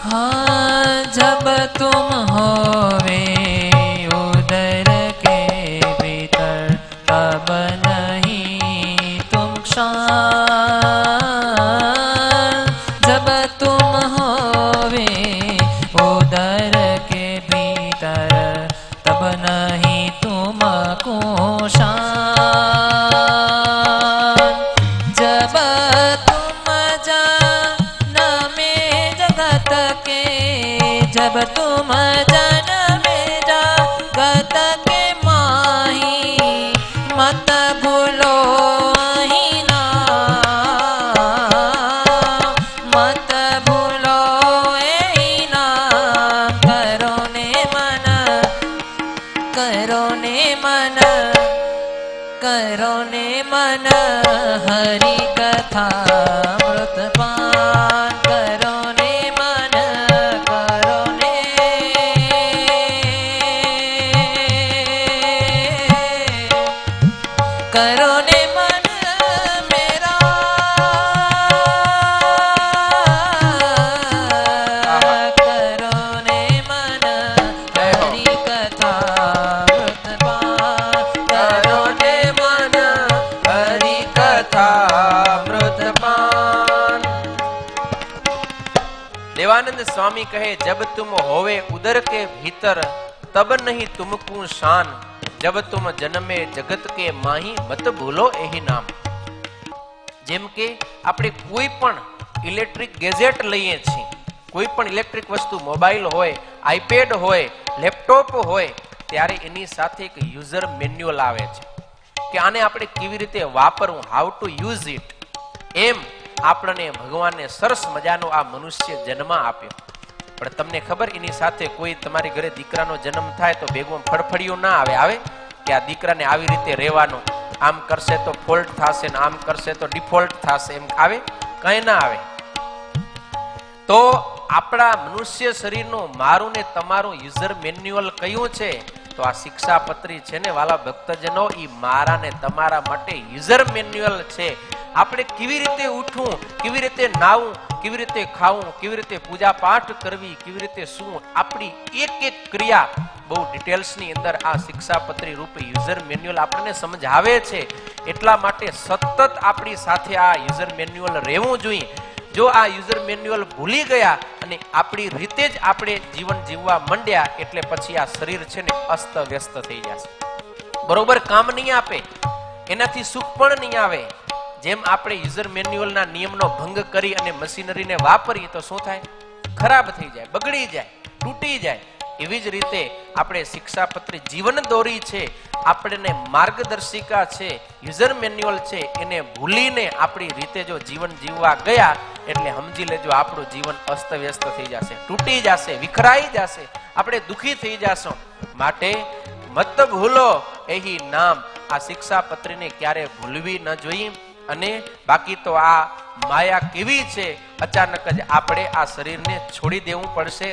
हाँ जब तुम होवे उदर के भीतर तब नहीं तुम क्षाण जब तुम होवे उदर के भीतर तब नहीं तुम कुशान जब तुम जन्मे जगत के जब तुम जन्मे जगत के माही मत भूलो ही ना मत भूलो ही ना करो ने मन हरि कथा मृत पान करो ने मन करो ने मन मेरा करो ने मन हरि कथा मृत पान करो ने मन हरि कथा मृत पान। देवानंद स्वामी कहे जब तुम होवे उदर के भीतर तब नहीं तुमको शान जब तुम जन्मे जगत के माही मत भूलो एही नाम। જેમ કે આપણે કોઈ પણ ઇલેક્ટ્રિક ગેજેટ લઈએ છીએ, કોઈ પણ ઇલેક્ટ્રિક વસ્તુ મોબાઈલ હોય, આઈપેડ હોય, લેપટોપ હોય, ત્યારે એની સાથે એક યુઝર મેન્યુઅલ આવે છે કે આને આપણે કેવી રીતે વાપરવું, હાઉ ટુ યુઝ ઇટ. એમ આપણને ભગવાને સરસ મજાનો આ મનુષ્ય જન્મ આપ્યો. પણ તમને ખબર એની સાથે કોઈ તમારી ઘરે દીકરાનો જન્મ થાય તો ભેગું ફળફળિયું ના આવે આવે કે આ દીકરાને આવી રીતે રહેવાનું, આમ કરશે તો ફોલ્ટ થશે ને આમ કરશે તો ડિફોલ્ટ થશે, એમ આવે? કઈ ના આવે. તો આપણા મનુષ્ય શરીરનું મારું ને તમારું યુઝર મેન્યુઅલ કયું છે? તો આ શિક્ષાપત્રી છે ને વાલા ભક્તજનો, ઈ મારા ને તમારા માટે યુઝર મેન્યુઅલ છે. આપણે કેવી રીતે ઉઠવું, કેવી રીતે નાવું, કેવી રીતે ખાવું, કેવી રીતે પૂજા પાઠ કરવી, કેવી રીતે શું, આપણી એક એક ક્રિયા બહુ ડિટેલ્સ ની અંદર આ શિક્ષાપત્રી રૂપે યુઝર મેન્યુઅલ આપણને સમજાવે છે. એટલા માટે સતત આપણી સાથે આ યુઝર મેન્યુઅલ રહેવું જોઈએ. જો આ યુઝર મેન્યુઅલ ભૂલી ગયા અને આપણી રીતે જ આપણે જીવન જીવવા માંડ્યા એટલે પછી આ શરીર છે ને અસ્ત વ્યસ્ત થઈ જશે, બરોબર કામ નહીં આપે, એનાથી સુખ પણ નહીં આવે. જેમ આપણે યુઝર મેન્યુઅલના નિયમનો ભંગ કરી અને મશીનરીને વાપરીએ તો શું થાય? ખરાબ થઈ જાય, બગડી જાય, તૂટી જાય. એવી જ રીતે આપણે શિક્ષાપત્રી જીવન દોરી છે, આપણને માર્ગદર્શિકા છે, યુઝર મેન્યુઅલ છે, એને ભૂલીને આપણી રીતે જો જીવન જીવવા ગયા એટલે સમજી લેજો આપણું જીવન અસ્તવ્યસ્ત થઈ જશે, તૂટી જશે, વિખરાઈ જશે, આપણે દુખી થઈ જશું. માટે મત ભૂલો એહી નામ, આ શિક્ષાપત્રીને ક્યારે ભૂલવી ન જોઈએ. અને બાકી તો આ માયા કેવી છે, અચાનક જ આપણે આ શરીરને છોડી દેવું પડશે.